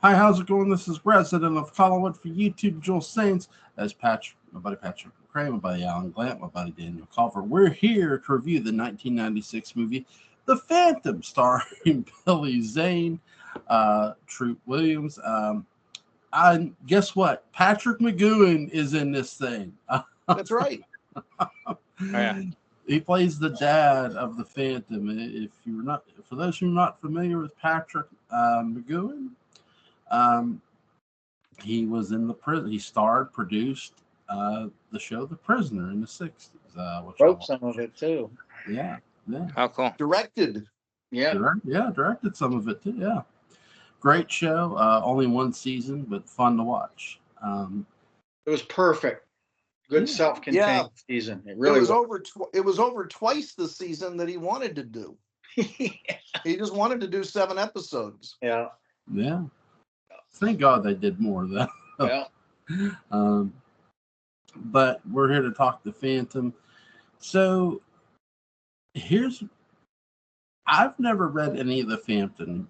Hi, how's it going? This is resident of Collinwood for YouTube, Joel Saints. As Patrick, my buddy Patrick McCray, my buddy Alan Gallant, my buddy Daniel Culver. We're here to review the 1996 movie The Phantom, starring Billy Zane, Troop Williams. And guess what? Patrick McGowan is in this thing. That's right. Oh, yeah. He plays the dad of the Phantom. If you're not, for those who are not familiar with Patrick McGowan, um, he was in the prison. He starred, produced the show The Prisoner in the 60s. Wrote some of it too. Yeah, yeah. Oh, cool. Directed. Yeah. Directed some of it too. Yeah, great show. Only one season, but fun to watch. It was perfect. Good Yeah. self-contained season. It really was. It was over twice the season that he wanted to do. He just wanted to do 7 episodes. Yeah. Yeah. Thank God they did more though. Yeah. But we're here to talk the Phantom. So I've never read any of the Phantom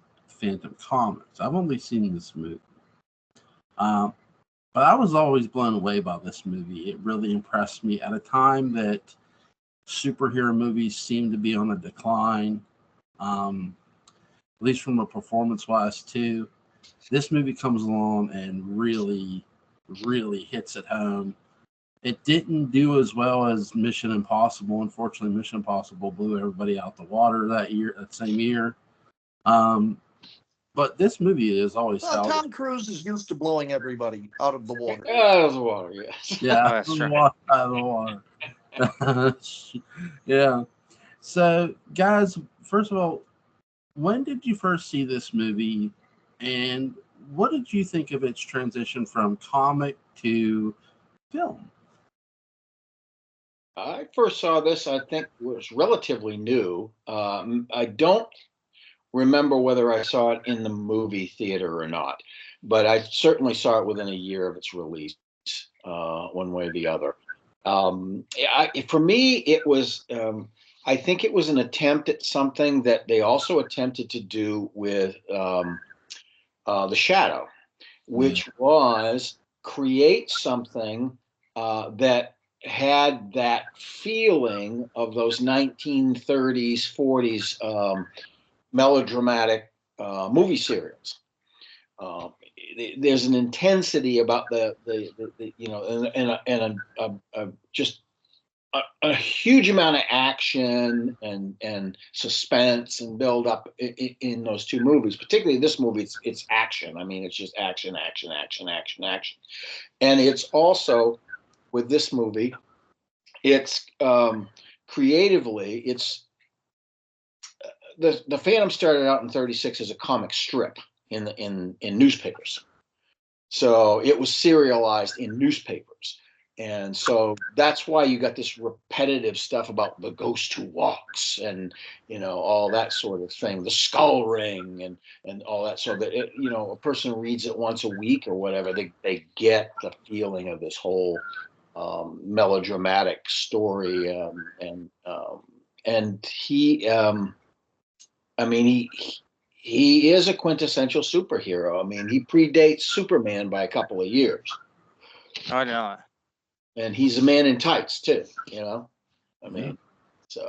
comics. I've only seen this movie. But I was always blown away by this movie. It really impressed me at a time that superhero movies seemed to be on a decline, at least from a performance-wise too. This movie comes along and really, really hits it home. It didn't do as well as Mission Impossible. Unfortunately, Mission Impossible blew everybody out the water that same year. But this movie is always Tom Cruise is used to blowing everybody out of the water. Out of the water, yes. Yeah, Oh, that's true. out of the water. Yeah. So, guys, first of all, when did you first see this movie, and what did you think of its transition from comic to film? I first saw this, I think, was relatively new. I don't remember whether I saw it in the movie theater or not, but I certainly saw it within a year of its release, one way or the other. For me, it was, I think it was an attempt at something that they also attempted to do with The Shadow, which was create something that had that feeling of those 1930s, 40s melodramatic movie serials. There's an intensity about the you know, and just a huge amount of action and suspense and build up in those two movies. Particularly this movie, it's action. I mean, it's just action, action, action, action, action. And it's also with this movie, it's creatively, it's the Phantom started out in '36 as a comic strip in newspapers. So it was serialized in newspapers. And so that's why you got this repetitive stuff about the ghost who walks and, you know, all that sort of thing, the skull ring and all that. So that, you know, a person reads it once a week or whatever, they get the feeling of this whole melodramatic story. And he, I mean, he is a quintessential superhero. I mean, he predates Superman by a couple of years. I know. And he's a man in tights too, you know. I mean, so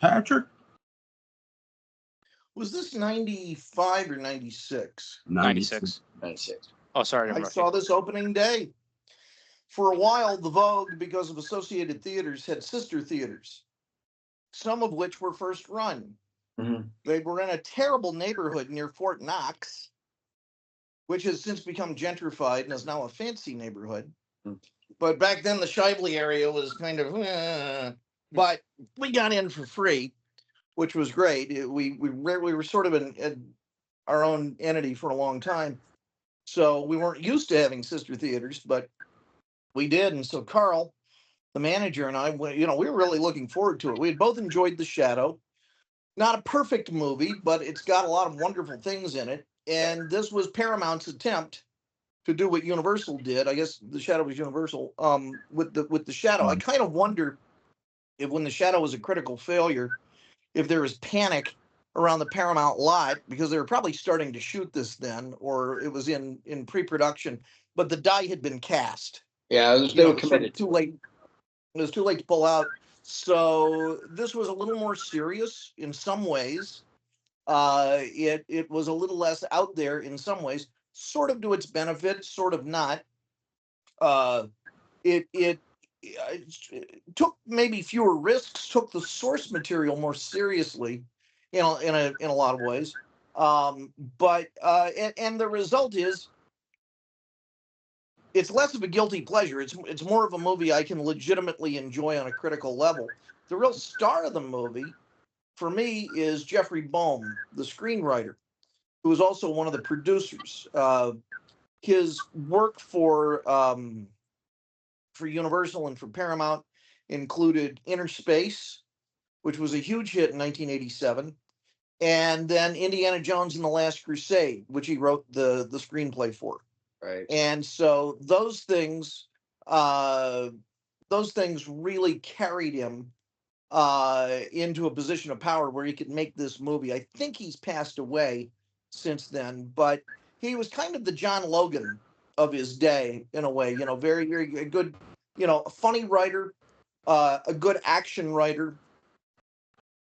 Patrick? Was this 95 or 96? 96. 96. Oh, sorry. I saw this opening day. For a while, the Vogue, because of Associated Theaters, had sister theaters, some of which were first run. Mm-hmm. They were in a terrible neighborhood near Fort Knox, which has since become gentrified and is now a fancy neighborhood. Mm-hmm. But back then, the Shively area was kind of, but we got in for free, which was great. We were sort of in our own entity for a long time. So we weren't used to having sister theaters, but we did. And so Carl, the manager, and I, you know, we were really looking forward to it. We had both enjoyed The Shadow. Not a perfect movie, but it's got a lot of wonderful things in it. And this was Paramount's attempt to do what Universal did. I guess The Shadow was Universal. With the Shadow, I kind of wonder if when The Shadow was a critical failure, if there was panic around the Paramount lot because they were probably starting to shoot this then, or it was in pre-production, but the die had been cast. Yeah, You they know, were it was sort of committed. too late. It was too late to pull out. So this was a little more serious in some ways. It was a little less out there in some ways, sort of to its benefit, sort of not. Uh, it took maybe fewer risks, took the source material more seriously, you know, in a lot of ways. But and the result is it's less of a guilty pleasure. It's more of a movie I can legitimately enjoy on a critical level. The real star of the movie for me is Jeffrey Boehm, the screenwriter, who is also one of the producers. His work for Universal and for Paramount included Inner Space, which was a huge hit in 1987, and then Indiana Jones and the Last Crusade, which he wrote the screenplay for. Right. And so those things really carried him into a position of power where he could make this movie. I think he's passed away since then, but he was kind of the John Logan of his day in a way. You know, very very good. You know, a funny writer, a good action writer,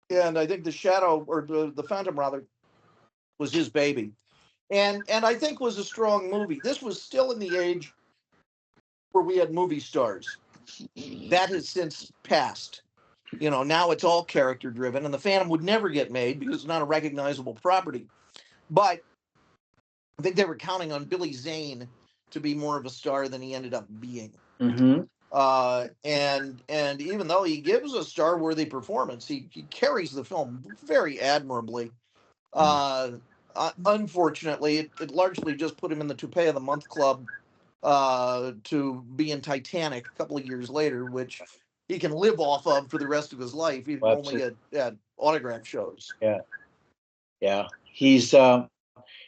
and I think the Shadow or the Phantom rather was his baby, and I think was a strong movie. This was still in the age where we had movie stars. That has since passed. You know, now it's all character driven, and the Phantom would never get made because it's not a recognizable property. But I think they were counting on Billy Zane to be more of a star than he ended up being. Mm-hmm. And even though he gives a star-worthy performance, he carries the film very admirably. Unfortunately, it largely just put him in the Toupee of the Month Club to be in Titanic a couple of years later, which he can live off of for the rest of his life, even only at autograph shows. Yeah, yeah. He's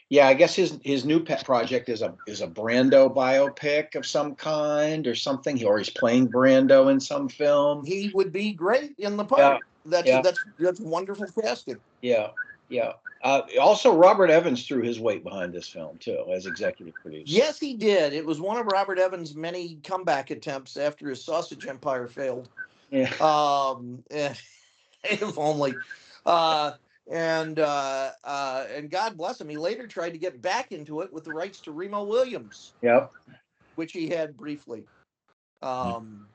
yeah. I guess his new pet project is a Brando biopic of some kind or something, or he's playing Brando in some film. He would be great in the part. Yeah. That's wonderful casting. Yeah, yeah. Also, Robert Evans threw his weight behind this film too as executive producer. Yes, he did. It was one of Robert Evans' many comeback attempts after his Sausage Empire failed. Yeah. If only. And God bless him, he later tried to get back into it with the rights to Remo Williams. Yep. Which he had briefly. And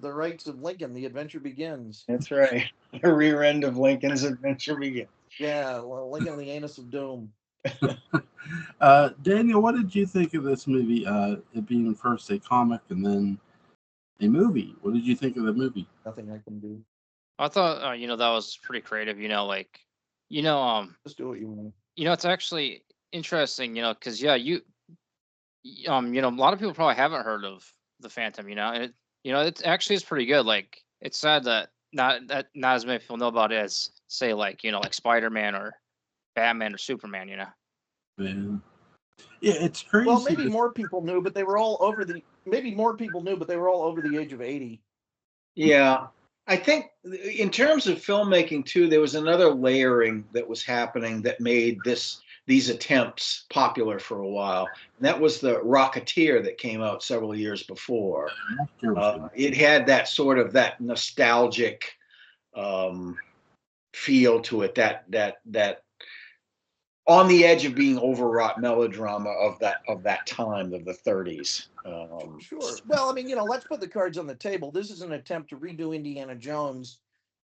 the rights of Lincoln, The Adventure Begins. That's right. The rear end of Lincoln's Adventure Begins. Yeah, well, Lincoln and the Anus of Doom. Daniel, what did you think of this movie? It being first a comic and then a movie. What did you think of the movie? Nothing I can do. I thought you know, that was pretty creative. You know, like, you know, Just do what you want. you know, it's actually interesting. You know, because yeah, you know, a lot of people probably haven't heard of the Phantom. You know, and it actually is pretty good. Like, it's sad that not as many people know about it as, say, like, you know, like Spider-Man or Batman or Superman. You know. Yeah, it's crazy. Well, maybe more people knew, but they were all over the. Maybe more people knew, but they were all over the age of 80. Yeah, I think in terms of filmmaking too, there was another layering that was happening that made these attempts popular for a while. And that was the Rocketeer that came out several years before. It had that sort of that nostalgic feel to it, that on the edge of being overwrought melodrama of that time of the 30s. Sure. Well, I mean, you know, let's put the cards on the table. This is an attempt to redo Indiana Jones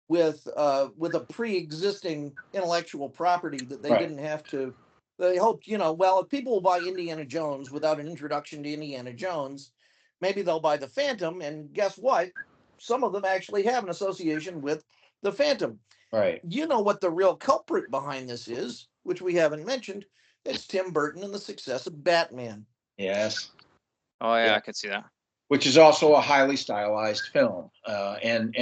with a pre-existing intellectual property that they didn't have to. They hoped, you know, well, if people will buy Indiana Jones without an introduction to Indiana Jones, maybe they'll buy the Phantom. And guess what? Some of them actually have an association with the Phantom. Right. You know what the real culprit behind this is, which we haven't mentioned. It's Tim Burton and the success of Batman. Yes. Oh yeah, I could see that. Which is also a highly stylized film, and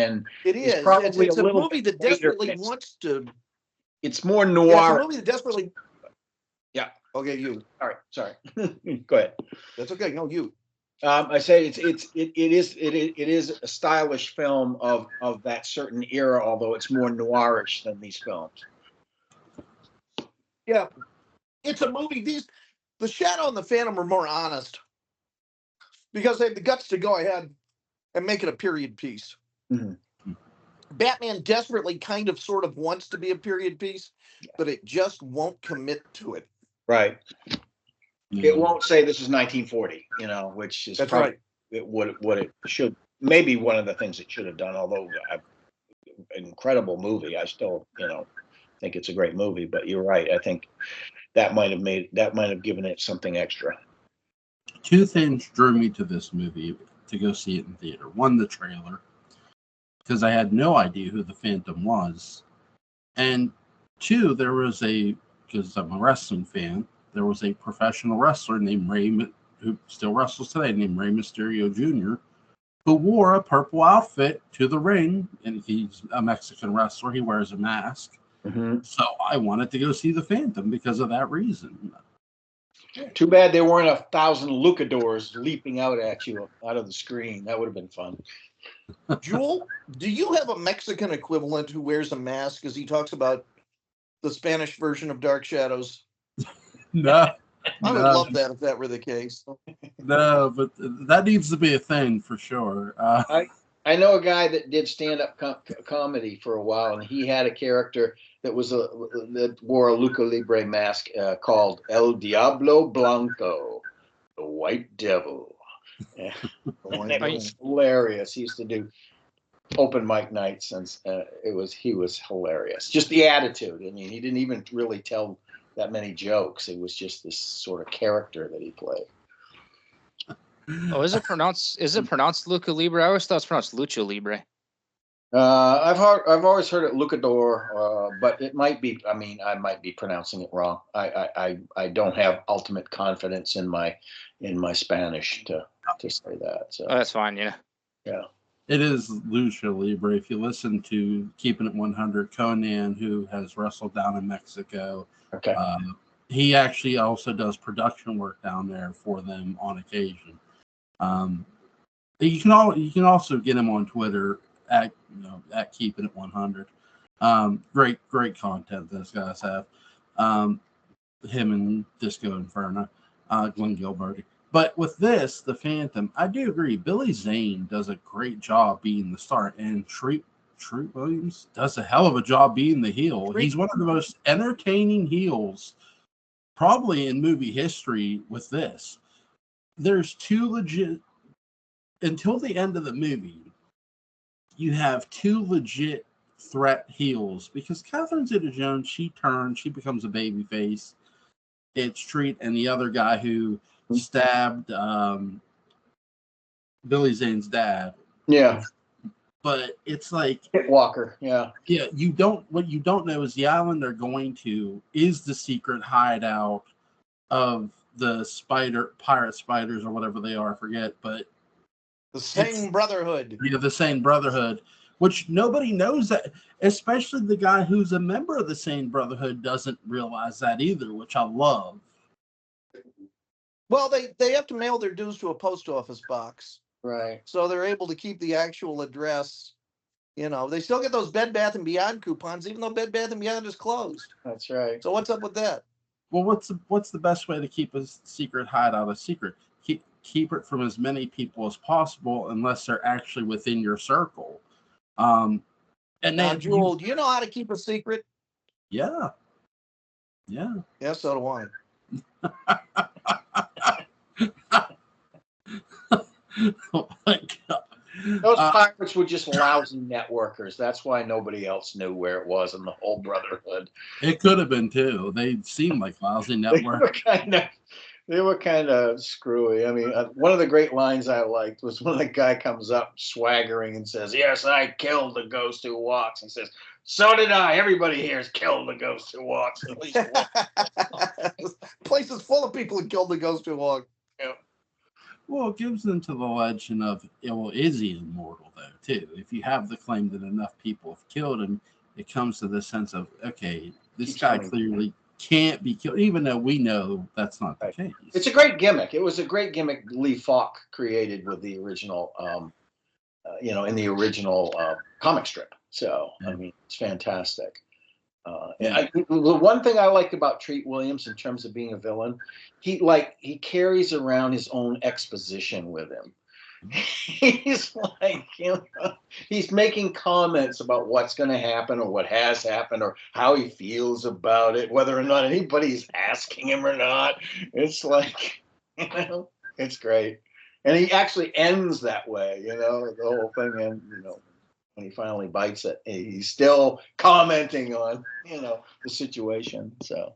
it is. It's a movie that desperately wants to. It's more noir. Yeah, it's a movie that desperately. Yeah. Okay, you. All right. Sorry. Go ahead. That's okay. No, you. I say it is a stylish film of that certain era, although it's more noirish than these films. Yeah, it's a movie. The Shadow and the Phantom are more honest because they have the guts to go ahead and make it a period piece. Mhm. Batman desperately kind of sort of wants to be a period piece, but it just won't commit to it. Right. Yeah. It won't say this is 1940, which is That's probably right. what it should, maybe one of the things it should have done, although incredible movie. I still, think it's a great movie, but you're right. I think that might have given it something extra. Two things drew me to this movie to go see it in theater. One, the trailer, because I had no idea who the Phantom was. And two, because I'm a wrestling fan, there was a professional wrestler named who still wrestles today, named Rey Mysterio Jr., who wore a purple outfit to the ring, and he's a Mexican wrestler. He wears a mask. Mm-hmm. So I wanted to go see the Phantom because of that reason. Too bad there weren't 1,000 luchadors leaping out at you out of the screen. That would have been fun. Jewel, do you have a Mexican equivalent who wears a mask as he talks about the Spanish version of Dark Shadows? No. I would love that if that were the case. No, but that needs to be a thing for sure. I know a guy that did stand-up comedy for a while, and he had a character that that wore a Lucha Libre mask called El Diablo Blanco, the White Devil. And it was hilarious. He used to do open mic nights, and he was hilarious. Just the attitude. I mean, he didn't even really tell that many jokes. It was just this sort of character that he played. Oh, is it pronounced Lucha Libre? I always thought it's pronounced Lucha Libre. I've always heard it Lucador, but it might be. I mean, I might be pronouncing it wrong. I don't have ultimate confidence in my Spanish to say that. So that's fine. Yeah. It is Lucha Libre. If you listen to Keeping It 100, Conan, who has wrestled down in Mexico, okay. He actually also does production work down there for them on occasion. You can also get him on Twitter at Keeping It 100. Great content those guys have. Him and Disco Inferno, Glenn Gilbert. But with this, the Phantom, I do agree. Billy Zane does a great job being the star, and Treat Williams does a hell of a job being the heel. He's one of the most entertaining heels probably in movie history with this. There's two legit, until the end of the movie, you have two legit threat heels because Catherine Zeta-Jones, she becomes a babyface. It's Treat and the other guy who stabbed Billy Zane's dad. Yeah. But it's like Walker, yeah. Yeah, what you don't know is the island they're going to is the secret hideout of the pirate spiders or whatever they are, I forget, but the Sane Brotherhood. Yeah, the Sane Brotherhood, which nobody knows that, especially the guy who's a member of the Sane Brotherhood doesn't realize that either, which I love. Well, they have to mail their dues to a post office box. Right. So they're able to keep the actual address. They still get those Bed Bath & Beyond coupons, even though Bed Bath & Beyond is closed. That's right. So what's up with that? Well, what's the best way to keep a secret hideout a secret? Keep it from as many people as possible, unless they're actually within your circle. And now, Jewel, do you know how to keep a secret? Yeah. Yeah, so do I. Oh my God. Those pirates were just lousy networkers. That's why nobody else knew where it was in the whole Brotherhood. It could have been too. They seemed like lousy networks. They were kind of screwy. I mean, one of the great lines I liked was when the guy comes up swaggering and says, "Yes, I killed the ghost who walks." He says, "So did I. Everybody here has killed the ghost who walks." At least one. Place is full of people who killed the ghost who walked. Yeah. Well, it gives into the legend of, is he immortal, though, too? If you have the claim that enough people have killed him, it comes to the sense of, okay, this guy clearly can't be killed, even though we know that's not the case. It's a great gimmick. It was a great gimmick Lee Falk created with the original, in the original comic strip. So, I mean, it's fantastic. The one thing I like about Treat Williams in terms of being a villain, he carries around his own exposition with him. He's like, he's making comments about what's going to happen or what has happened or how he feels about it, whether or not anybody's asking him or not. It's like, it's great. And he actually ends that way, the whole thing. And, when he finally bites it, he's still commenting on, the situation. So,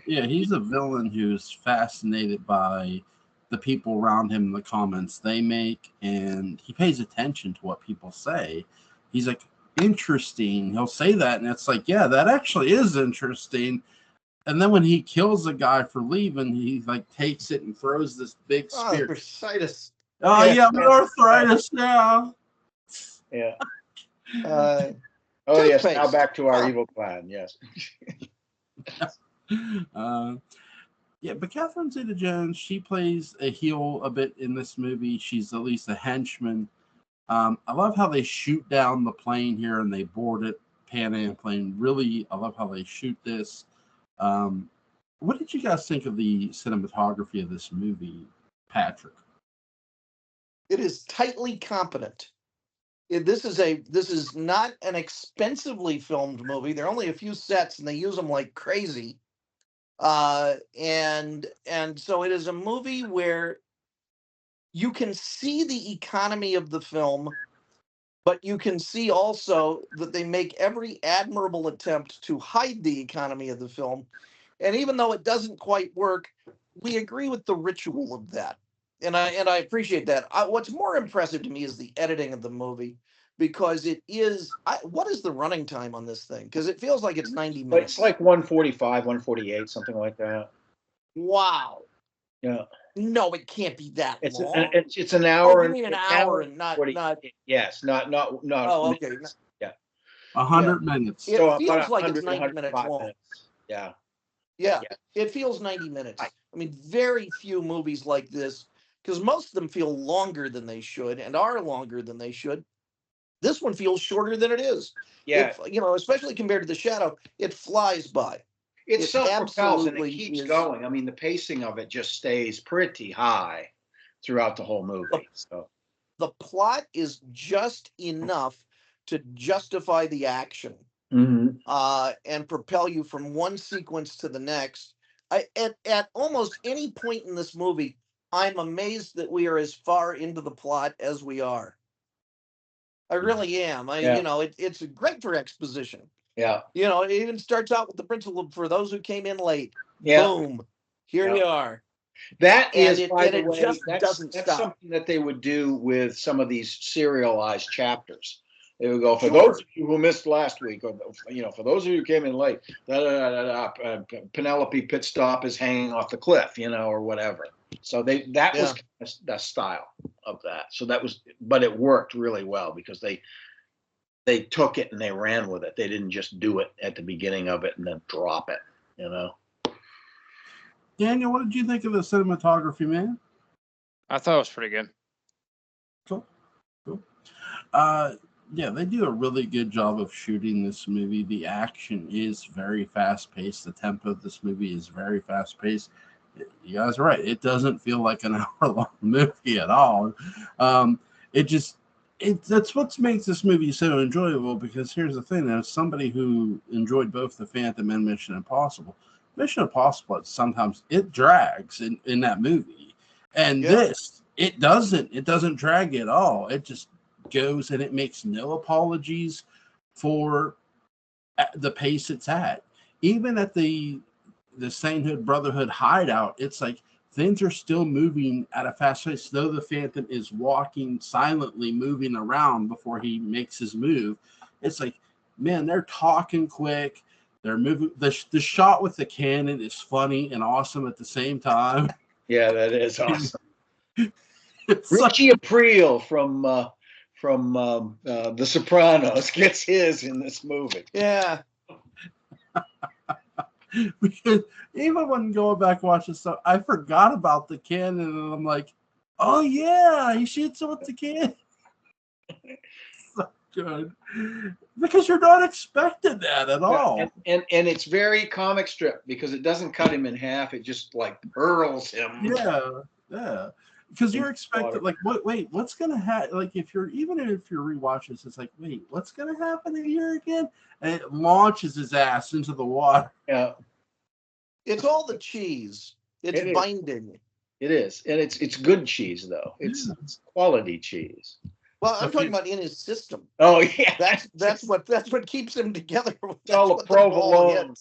yeah, he's a villain who's fascinated by the people around him, the comments they make, and he pays attention to what people say. He's like, interesting. He'll say that, and it's like, yeah, that actually is interesting. And then when he kills a guy for leaving, he like takes it and throws this big spear. Arthritis. Oh yeah, arthritis now. Yeah. Oh yes. Now back to our evil plan. Yes. Yeah, but Catherine Zeta-Jones, she plays a heel a bit in this movie. She's at least a henchman. I love how they shoot down the plane here and they board it, Pan Am plane. Really, I love how they shoot this. What did you guys think of the cinematography of this movie, Patrick? It is tightly competent. This is not an expensively filmed movie. There are only a few sets and they use them like crazy. And so it is a movie where you can see the economy of the film, but you can see also that they make every admirable attempt to hide the economy of the film. And even though it doesn't quite work, we agree with the ritual of that. And I appreciate that. What's more impressive to me is the editing of the movie, because it is. What is the running time on this thing? Because it feels like it's 90 minutes. It's like 145, 148, something like that. Wow. Yeah. No, it can't be that long. It's an hour. You mean an hour and not 40, not. Yes, not. Oh, okay. Minutes. Yeah. 100 minutes. It feels like it's 90 minutes long. Minutes. Yeah. Yeah, it feels 90 minutes. I mean, very few movies like this, because most of them feel longer than they should and are longer than they should. This one feels shorter than it is. Yeah. Especially compared to The Shadow, it flies by. It self-propels and it keeps going. I mean, the pacing of it just stays pretty high throughout the whole movie. So the plot is just enough to justify the action. And propel you from one sequence to the next. At almost any point in this movie, I'm amazed that we are as far into the plot as we are. I really am. It's great for exposition. Yeah. It even starts out with the principle for those who came in late. Yeah. Boom. Here you are. That is, by the way, that's something that they would do with some of these serialized chapters. They would go, for those of you who missed last week, or for those of you who came in late, Penelope pit stop is hanging off the cliff, or whatever. So that was the style of that. So but it worked really well because they took it and they ran with it. They didn't just do it at the beginning of it and then drop it, Daniel, what did you think of the cinematography, man? I thought it was pretty good. Cool. Yeah, they do a really good job of shooting this movie. The action is very fast-paced. The tempo of this movie is very fast-paced. You guys are right. It doesn't feel like an hour-long movie at all. That's what makes this movie so enjoyable, because here's the thing. As somebody who enjoyed both The Phantom and Mission Impossible, sometimes it drags in that movie. And this, it doesn't drag at all. It just goes and it makes no apologies for the pace it's at. Even at the Sainthood Brotherhood hideout, it's like things are still moving at a fast pace, though the Phantom is walking silently, moving around before he makes his move. It's like, man, they're talking quick. They're moving. The shot with the cannon is funny and awesome at the same time. Yeah, that is awesome. Richie Aprile from The Sopranos gets his in this movie. Yeah. Because even when going back watching stuff, I forgot about the cannon, and I'm like, oh yeah, he shoots it with the cannon. good. Because you're not expecting that at all. And it's very comic strip because it doesn't cut him in half. It just like hurls him. Yeah. Because you're expecting, like, wait, what's gonna happen? Like, if you're rewatching this, it's like, wait, what's gonna happen here again? And it launches his ass into the water. Yeah, It's all the cheese. It's binding. It is, and it's good cheese though. It's quality cheese. Well, I'm talking about in his system. Oh yeah, that's what keeps him together. It's all the provolone.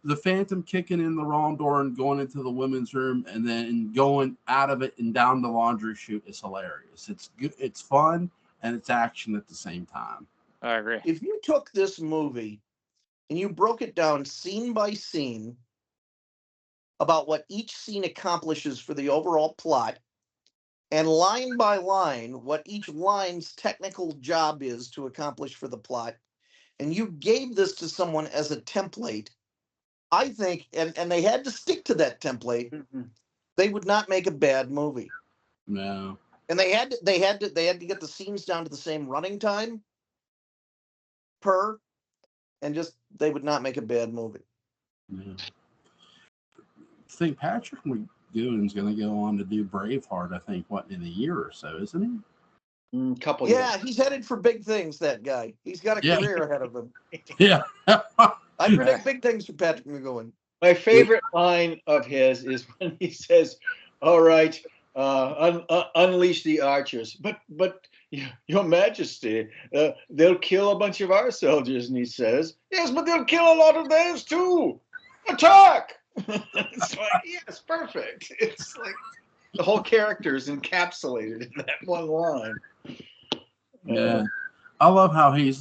The Phantom kicking in the wrong door and going into the women's room and then going out of it and down the laundry chute is hilarious. It's good, it's fun, and it's action at the same time. I agree. If you took this movie and you broke it down scene by scene about what each scene accomplishes for the overall plot, and line by line what each line's technical job is to accomplish for the plot, and you gave this to someone as a template, I think, and they had to stick to that template, they would not make a bad movie. No. And they had to get the scenes down to the same running time per, and just they would not make a bad movie. Yeah. I think Patrick McGowan's going to go on to do Braveheart, I think, in a year or so, isn't he? Couple years. Yeah, he's headed for big things, that guy. He's got a career ahead of him. Yeah. I predict big things for Patrick McGowan. My favorite line of his is when he says, all right, unleash the archers. But Your Majesty, they'll kill a bunch of our soldiers. And he says, yes, but they'll kill a lot of theirs too. Attack! It's like, yes, perfect. It's like the whole character is encapsulated in that one line. Yeah. I love how he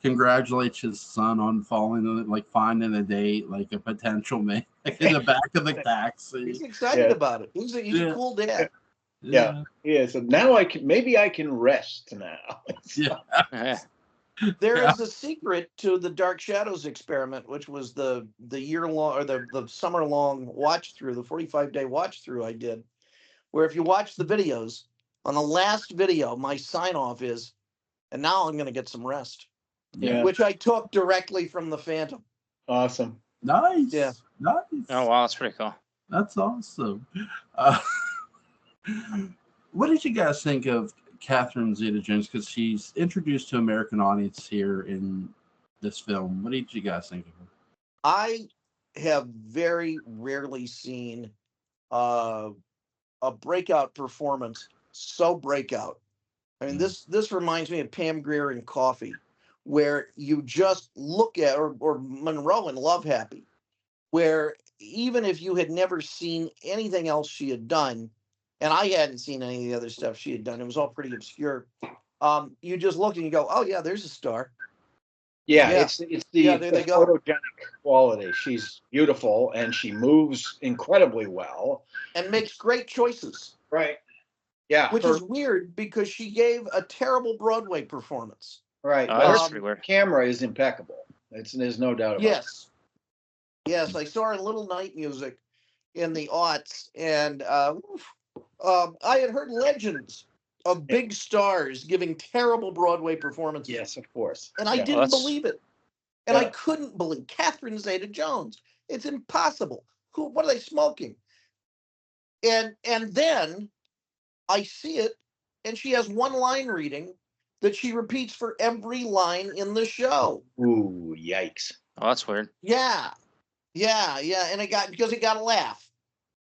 congratulates his son on finding a date, like a potential mate, like in the back of the taxi. He's excited about it. He's a cool dad. Yeah. So now I can rest now. Yeah. There is a secret to the Dark Shadows experiment, which was the year-long or the summer-long watch-through, the 45-day watch-through I did, where if you watch the videos, on the last video, my sign-off is, and now I'm going to get some rest, which I took directly from the Phantom. Awesome. Nice. Yeah. Nice. Oh, wow, that's pretty cool. That's awesome. What did you guys think of Catherine Zeta-Jones? Because she's introduced to American audience here in this film. What did you guys think of her? I have very rarely seen a breakout performance so breakout. I mean, this reminds me of Pam Grier in Coffee, where you just look at, or Monroe in Love Happy, where even if you had never seen anything else she had done, and I hadn't seen any of the other stuff she had done, it was all pretty obscure. You just look and you go, oh yeah, there's a star. Yeah. It's the photogenic quality. She's beautiful and she moves incredibly well and makes great choices. Right. Yeah. Which is weird because she gave a terrible Broadway performance. Right. That's pretty weird. Camera is impeccable. There's no doubt about it. Yes, I saw her in Little Night Music in the aughts, and I had heard legends of big stars giving terrible Broadway performances. Yes, of course. And I didn't believe it. And I couldn't believe Catherine Zeta-Jones. It's impossible. What are they smoking? And then I see it, and she has one line reading that she repeats for every line in the show. Ooh, yikes. Oh, that's weird. Yeah. And it got a laugh.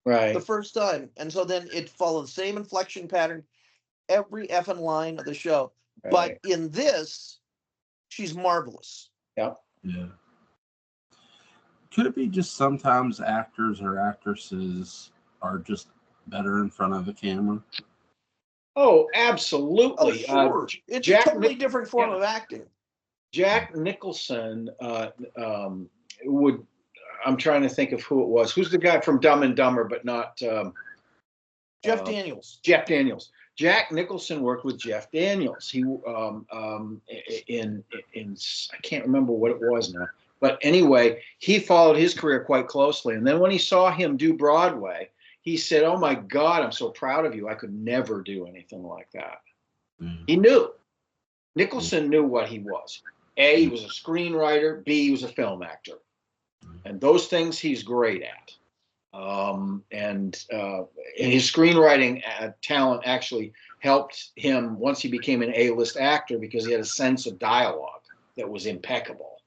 Right. The first time. And so then it followed the same inflection pattern every effing line of the show. Right. But in this, she's marvelous. Yeah. Could it be just sometimes actors or actresses are just better in front of the camera? Oh, absolutely. Oh, sure. It's a totally different form of acting. Jack Nicholson would. I'm trying to think of who it was. Who's the guy from Dumb and Dumber, but not Jeff Daniels. Jeff Daniels. Jack Nicholson worked with Jeff Daniels. He in I can't remember what it was now, but anyway, he followed his career quite closely. And then when he saw him do Broadway, he said, "Oh my God, I'm so proud of you. I could never do anything like that." He knew. Nicholson knew what he was. A, he was a screenwriter. B, he was a film actor. And those things he's great at. And his screenwriting talent actually helped him once he became an A-list actor, because he had a sense of dialogue that was impeccable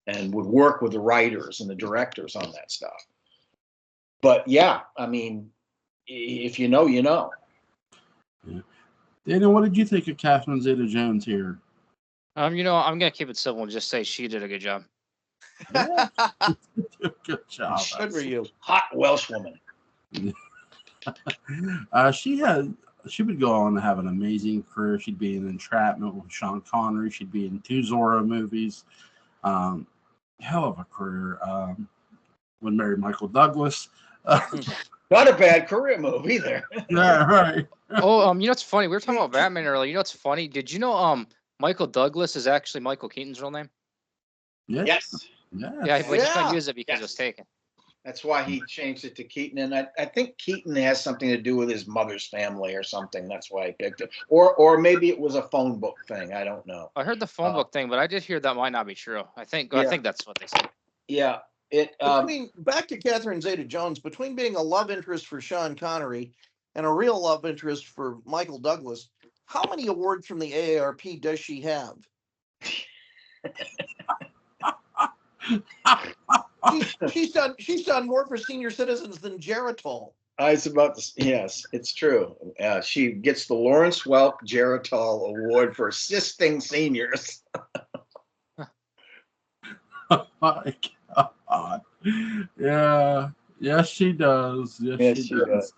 and would work with the writers and the directors on that stuff. But yeah, I mean, if you know, you know. Yeah. Daniel, what did you think of Catherine Zeta-Jones here? You know, I'm gonna keep it simple and just say she did a good job. Yeah. Good job. Good for you. Hot Welsh woman. She would go on to have an amazing career. She'd be in Entrapment with Sean Connery. She'd be in 2 Zorro movies. Hell of a career. Would marry Michael Douglas. Not a bad career move either. Yeah, right. Oh, you know what's funny? We were talking about Batman earlier. You know what's funny? Did you know Michael Douglas is actually Michael Keaton's real name? Yeah. Yes. Yeah. Yeah, but he couldn't Yeah. use it because it was taken. That's why he changed it to Keaton. And I think Keaton has something to do with his mother's family or something. That's why he picked it. Or maybe it was a phone book thing. I don't know. I heard the phone book thing, but I did hear that might not be true. I think Yeah. that's what they said. Yeah. Back to Catherine Zeta-Jones, between being a love interest for Sean Connery and a real love interest for Michael Douglas, how many awards from the AARP does she have? She's done more for senior citizens than Geritol. I was about to. Yes, it's true. She gets the Lawrence Welk Geritol Award for assisting seniors. Oh my God. Yeah. Yes, she does. Yes, she does.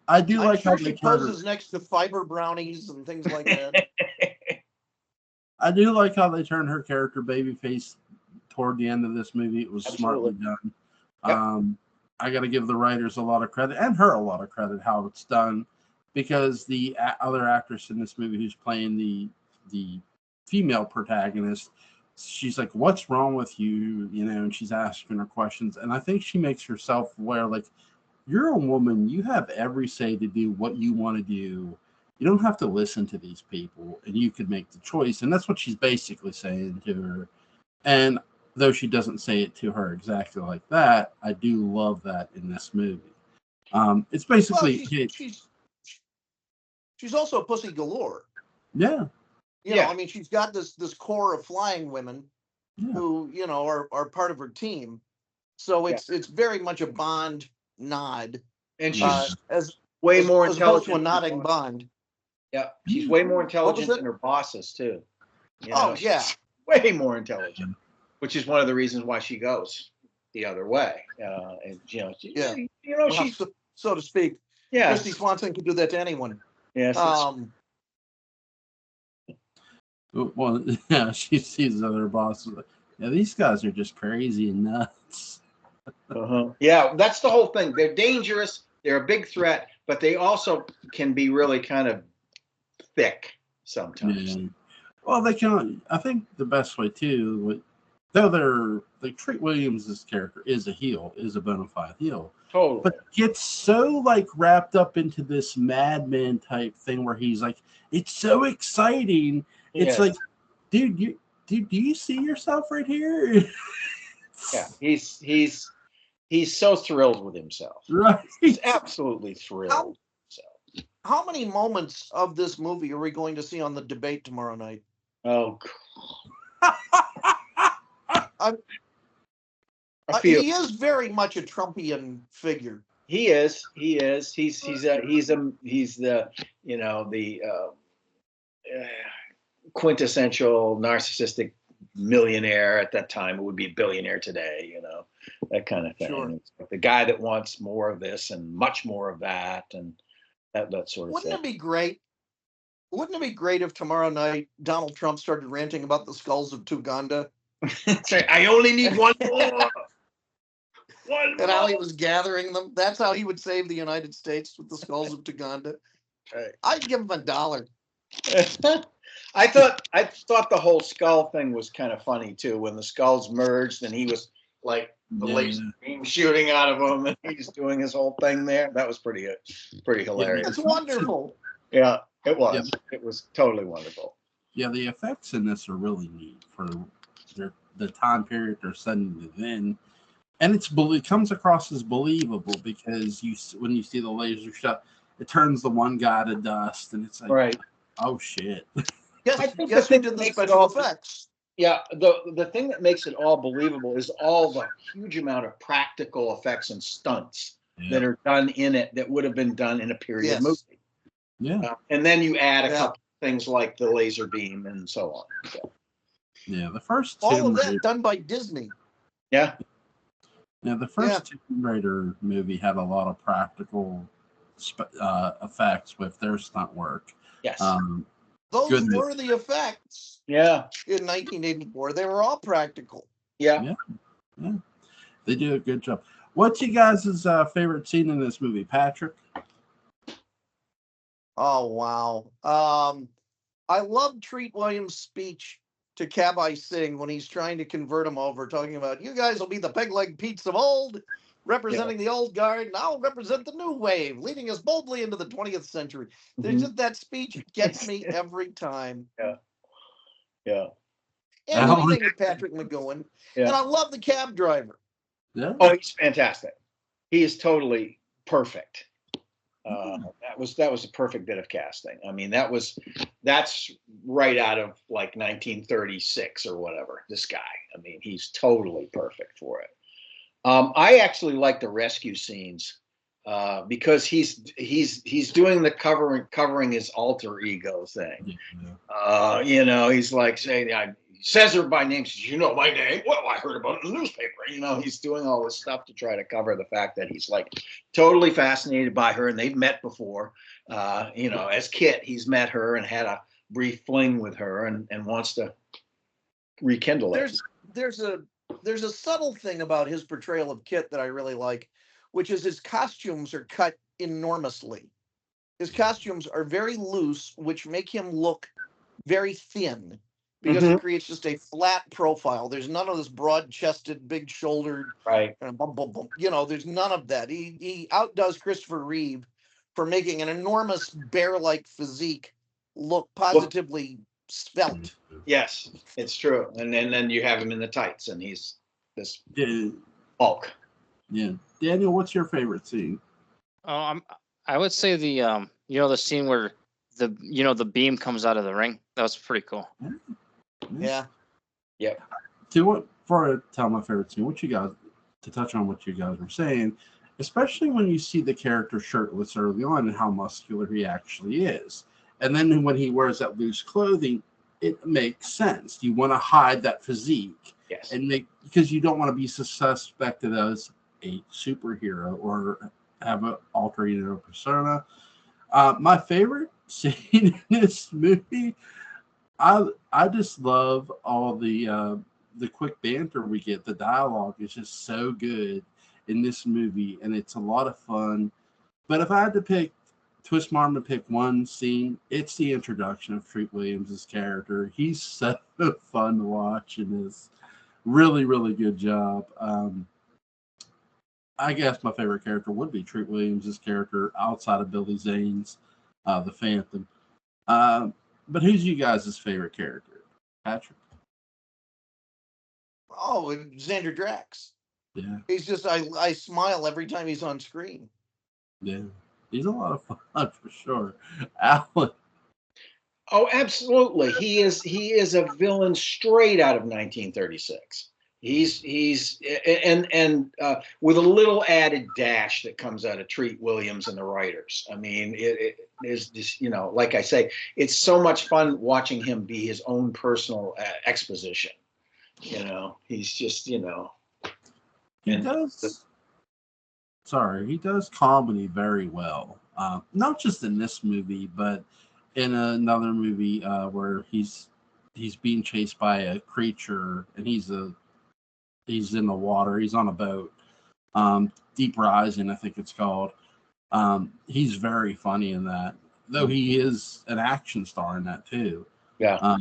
I do like how she poses next to fiber brownies and things like that. I do like how they turned her character babyface toward the end of this movie. It was Absolutely. smartly done. Yep. I got to give the writers a lot of credit, and her a lot of credit, how it's done, because the other actress in this movie who's playing the female protagonist, she's like, "What's wrong with you?" You know, and she's asking her questions, and I think she makes herself aware, like, you're a woman, you have every say to do what you want to do. You don't have to listen to these people, and you could make the choice. And that's what she's basically saying to her. And though she doesn't say it to her exactly like that, I do love that in this movie. It's basically she's also pussy galore. Yeah. You know, I mean, she's got this core of flying women who, you know, are part of her team. So it's very much a Bond nod. And she's as way more as intelligent. opposed to a nodding Bond. Yeah, she's way more intelligent than her bosses too. You know, yeah, way more intelligent, which is one of the reasons why she goes the other way. And you know, she's so to speak. Yeah, Christy Swanson could do that to anyone. Yes. Well, yeah, she sees other bosses. Yeah, these guys are just crazy and nuts. Yeah, that's the whole thing. They're dangerous. They're a big threat, but they also can be really kind of thick sometimes. Yeah. Well, they can. I think the best way too, though Treat Williams' character is a heel, is a bona fide heel. Totally. But gets so like wrapped up into this madman type thing where he's like, it's so exciting. It's like, dude, do you see yourself right here? Yeah, he's so thrilled with himself. Right. He's absolutely thrilled. How many moments of this movie are we going to see on the debate tomorrow night? Oh, he is very much a Trumpian figure. He is. He's the quintessential narcissistic millionaire at that time. It would be a billionaire today, you know, that kind of thing. Sure. It's like the guy that wants more of this and much more of that, and that sort of Wouldn't thing. it be great? Wouldn't it be great if tomorrow night Donald Trump started ranting about the skulls of Tuganda? I only need one more. And how he was gathering them. That's how he would save the United States, with the skulls of Tuganda. Right. I'd give him $1. I thought the whole skull thing was kind of funny too, when the skulls merged and he was like the laser beam shooting out of him and he's doing his whole thing there. That was pretty hilarious. It's wonderful. Yeah. It was. It was totally wonderful. Yeah, the effects in this are really neat for the time period they're setting it in, and it comes across as believable because when you see the laser shot, it turns the one guy to dust, and it's like, Right. oh shit. Yes, I think guess the who thing did that the makes it special all- effects? Yeah, the thing that makes it all believable is all the huge amount of practical effects and stunts that are done in it that would have been done in a period Yes. movie. Yeah. And then you add a Yeah. couple things like the laser beam and so on. So, Yeah, the first All Tomb of that Raider, done by Disney. yeah, the first Tomb Raider movie had a lot of practical effects with their stunt work. yes, Those Goodness. were the effects yeah, in 1984. They were all practical. yeah. Yeah, they do a good job. What's you guys' favorite scene in this movie, Patrick? Oh wow. I love Treat Williams' speech to Cabai Singh when he's trying to convert him over, talking about you guys will be the peg leg Pete's of old, representing the old guard, and I'll represent the new wave, leading us boldly into the 20th century. There's just that speech gets me every time. Yeah. And anything with Patrick McGowan. Yeah. And I love the cab driver. Yeah. Oh, he's fantastic. He is totally perfect. That was a perfect bit of casting. I mean, that's right out of like 1936 or whatever. This guy, I mean, he's totally perfect for it. I actually like the rescue scenes because he's doing the covering his alter ego thing. He's like saying, he says her by name. Says, you know my name? Well, I heard about it in the newspaper. He's doing all this stuff to try to cover the fact that he's like totally fascinated by her, and they've met before. As Kit, he's met her and had a brief fling with her, and wants to rekindle it. There's a subtle thing about his portrayal of Kit that I really like, which is his costumes are cut enormously. His costumes are very loose, which make him look very thin because it creates just a flat profile. There's none of this broad-chested, big-shouldered, right? There's none of that. He outdoes Christopher Reeve for making an enormous bear-like physique look positively svelte. Yes, it's true. And then you have him in the tights, and he's this bulk. Yeah, Daniel, what's your favorite scene? I would say the scene where the beam comes out of the ring. That was pretty cool. Yeah. Yep. Before I tell my favorite scene, to touch on what you guys were saying, especially when you see the character shirtless early on and how muscular he actually is. And then when he wears that loose clothing, it makes sense. You want to hide that physique. Yes. Because you don't want to be suspected as a superhero or have an alter ego persona. My favorite scene in this movie, I just love all the quick banter we get. The dialogue is just so good in this movie, and it's a lot of fun. But if I had to twist my arm to pick one scene, it's the introduction of Treat Williams' character. He's so fun to watch in this. Really, really good job. I guess my favorite character would be Treat Williams' character outside of Billy Zane's the Phantom. But who's you guys' favorite character? Patrick? Oh, Xander Drax. Yeah. He's just I smile every time he's on screen. Yeah. He's a lot of fun for sure. Alan? Oh, absolutely. He is a villain straight out of 1936. He's with a little added dash that comes out of Treat Williams and the writers. I mean, it is just, like I say, it's so much fun watching him be his own personal exposition. He's just, He does comedy very well. Not just in this movie, but in another movie where he's being chased by a creature, and he's in the water. He's on a boat. Deep Rising, I think it's called. He's very funny in that, though he is an action star in that too. Yeah.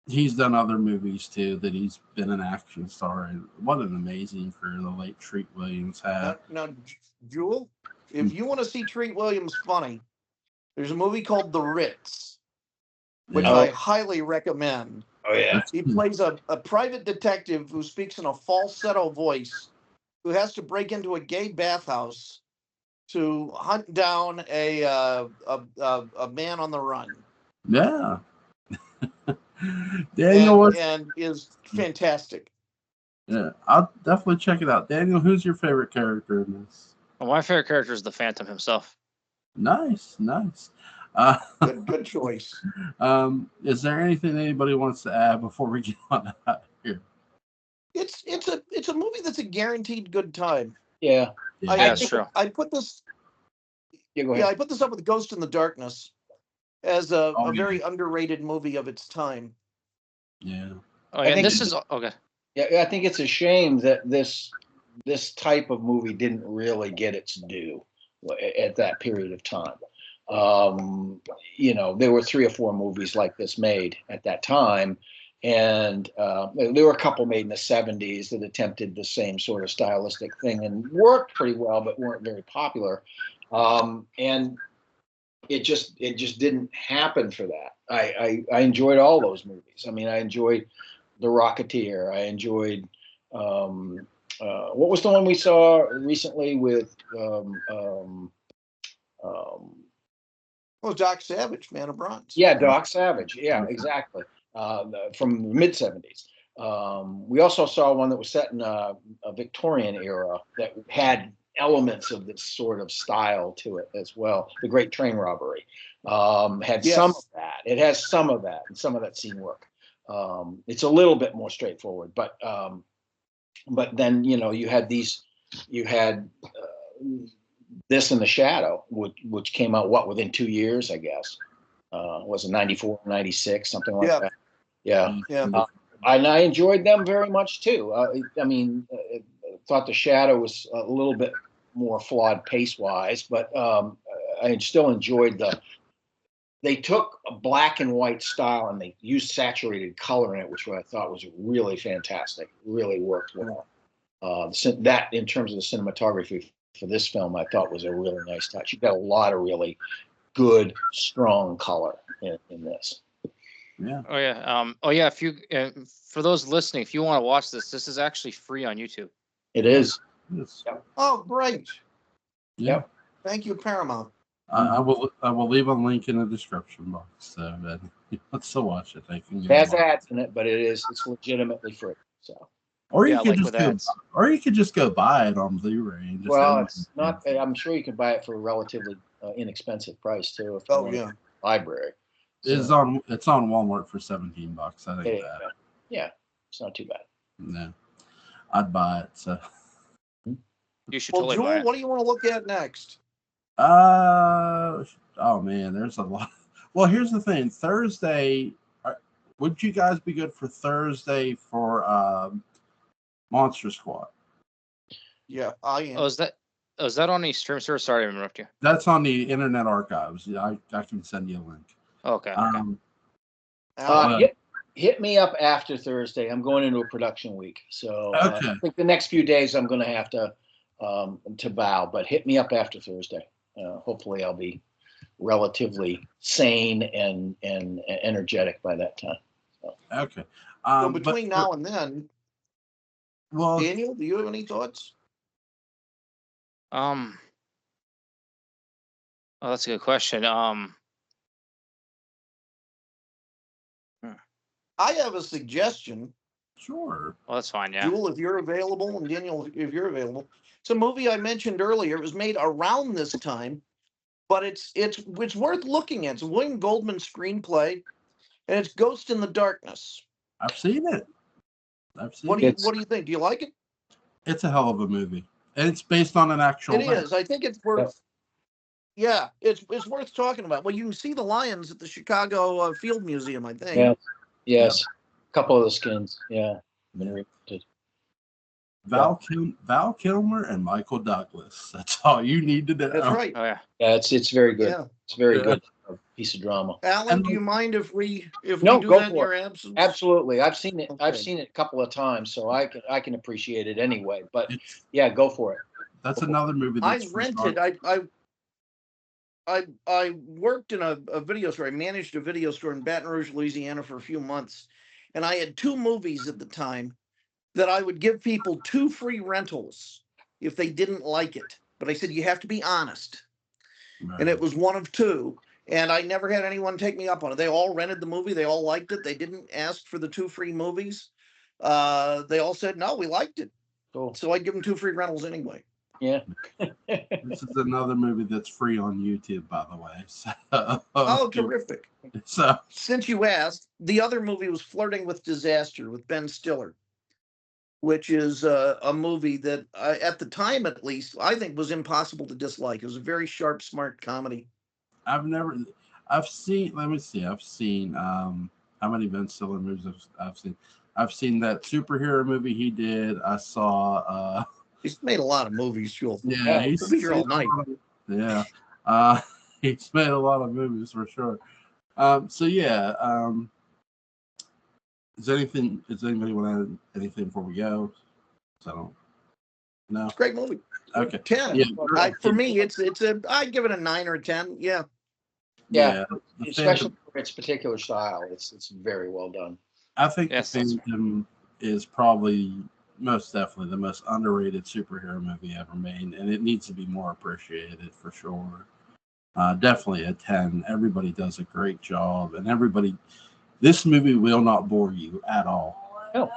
He's done other movies too that he's been an action star in. What an amazing career the late Treat Williams had. Now, Jewel, if you want to see Treat Williams funny, There's a movie called The Ritz, which Yeah. I highly recommend. Oh yeah. He plays a private detective who speaks in a falsetto voice, who has to break into a gay bathhouse to hunt down a man on the run. Yeah. Daniel, and is fantastic. yeah, I'll definitely check it out. Daniel, who's your favorite character in this? Well, my favorite character is the Phantom himself. Nice. Good choice. Is there anything anybody wants to add before we get on out of here? It's a movie that's a guaranteed good time. Yeah. Yeah, that's true. I put this. Yeah, go ahead. Yeah, I put this up with Ghost in the Darkness as a Oh, yeah. very underrated movie of its time. Yeah. Oh I yeah, think this is okay. Yeah, I think it's a shame that this type of movie didn't really get its due at that period of time. There were 3 or 4 movies like this made at that time, and there were a couple made in the 70s that attempted the same sort of stylistic thing and worked pretty well, but weren't very popular. And it just didn't happen for that. I enjoyed all those movies. I mean, I enjoyed The Rocketeer. I enjoyed what was the one we saw recently with Well, Doc Savage, Man of Bronze. yeah, Doc Savage. Yeah, exactly. From the mid 70s. We also saw one that was set in a Victorian era that had elements of this sort of style to it as well. The Great Train Robbery had some of that. It has some of that and some of that scene work. It's a little bit more straightforward, but then you had this and The Shadow, which came out within 2 years, I guess. Was it 94, 96, something like that? Yeah. And I enjoyed them very much too. I thought The Shadow was a little bit more flawed pace-wise, but I still enjoyed they took a black and white style and they used saturated color in it, which I thought was really fantastic. Really worked well. That, in terms of the cinematography for this film, I thought was a really nice touch. You got a lot of really good, strong color in this. Yeah. Oh yeah. If you for those listening, if you want to watch this is actually free on YouTube. It is. Yes. Yep. Oh, great. Yeah. Yep. Thank you, Paramount. I will leave a link in the description box so that let's still watch it. They can It has ads in it, but it's legitimately free. So. Or you Yeah, could like just with go, ads. or you could just go buy it on Blu-ray. And just Well, own it's it. not. I'm sure you can buy it for a relatively inexpensive price too. If you Oh want yeah. a library. It's on Walmart for $17. I think that. Yeah, it's not too bad. No, I'd buy it. So. You should Well, totally buy Jewel, it. what do you want to look at next? Oh man, there's a lot. Well, here's the thing. Thursday, would you guys be good for Thursday for Monster Squad? Yeah, I am. Oh, is that on the stream service? Sorry to interrupt you. That's on the Internet Archives. I can send you a link. Okay. Hit me up after Thursday. I'm going into a production week, so I think the next few days I'm going to have to bow. But hit me up after Thursday. Hopefully, I'll be relatively sane and energetic by that time. So. Okay. So between now and then, well, Daniel, do you have any thoughts? Oh, that's a good question. I have a suggestion. Sure. Well, that's fine. Yeah. Jewel, if you're available, and Daniel, if you're available. It's a movie I mentioned earlier. It was made around this time, but it's worth looking at. It's a William Goldman screenplay, and it's Ghost in the Darkness. I've seen it. What do you think? Do you like it? It's a hell of a movie, and it's based on an actual. It is. I think it's worth. Yeah, it's worth talking about. Well, you can see the lions at the Chicago Field Museum, I think. Yeah. Yes. A couple of the skins. Yeah. Been reprinted. Val Kilmer and Michael Douglas. That's all you need to know. That's right. Oh yeah. Yeah, it's very good. Yeah. It's very good piece of drama. Alan, do you mind if we do go that in for your it. absence? Absolutely. I've seen it. Okay. I've seen it a couple of times, so I can appreciate it anyway. But yeah, go for it. That's another movie. I That's rented. I worked in a video store. I managed a video store in Baton Rouge, Louisiana for a few months, and I had 2 movies at the time that I would give people 2 free rentals if they didn't like it. But I said you have to be honest, and it was one of 2. And I never had anyone take me up on it. They all rented the movie. They all liked it. They didn't ask for the 2 free movies. They all said, no, we liked it. Cool. So I'd give them 2 free rentals anyway. Yeah. This is another movie that's free on YouTube, by the way. So, Oh, terrific. So Since you asked, the other movie was Flirting with Disaster with Ben Stiller, which is a movie that, at the time at least, I think was impossible to dislike. It was a very sharp, smart comedy. I've seen, let me see, I've seen, how many Ben Stiller movies I've seen? I've seen that superhero movie he did. I saw, He's made a lot of movies, Joel. yeah, We'll be here all night. Yeah. He's made a lot of movies for sure. So yeah, does anybody want to add anything before we go? So I don't know. It's a great movie. Okay. 10. Yeah, For me, I'd give it a 9 or a 10. Yeah. Yeah. The Especially Phantom, for its particular style. It's very well done. I think Yes, the Phantom is probably most definitely the most underrated superhero movie ever made, and it needs to be more appreciated for sure. Definitely a 10. Everybody does a great job, and this movie will not bore you at all. No,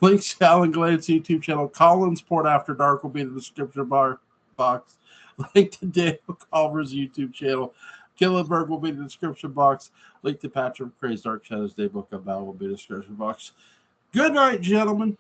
Links to Alan Glenn's YouTube channel, Collins Port After Dark, will be in the description box. Link to Daniel Culver's YouTube channel, Killenberg, will be in the description box. Link to Patrick Crazy Dark Shadows Day Book of Battle will be in the description box. Good night, gentlemen.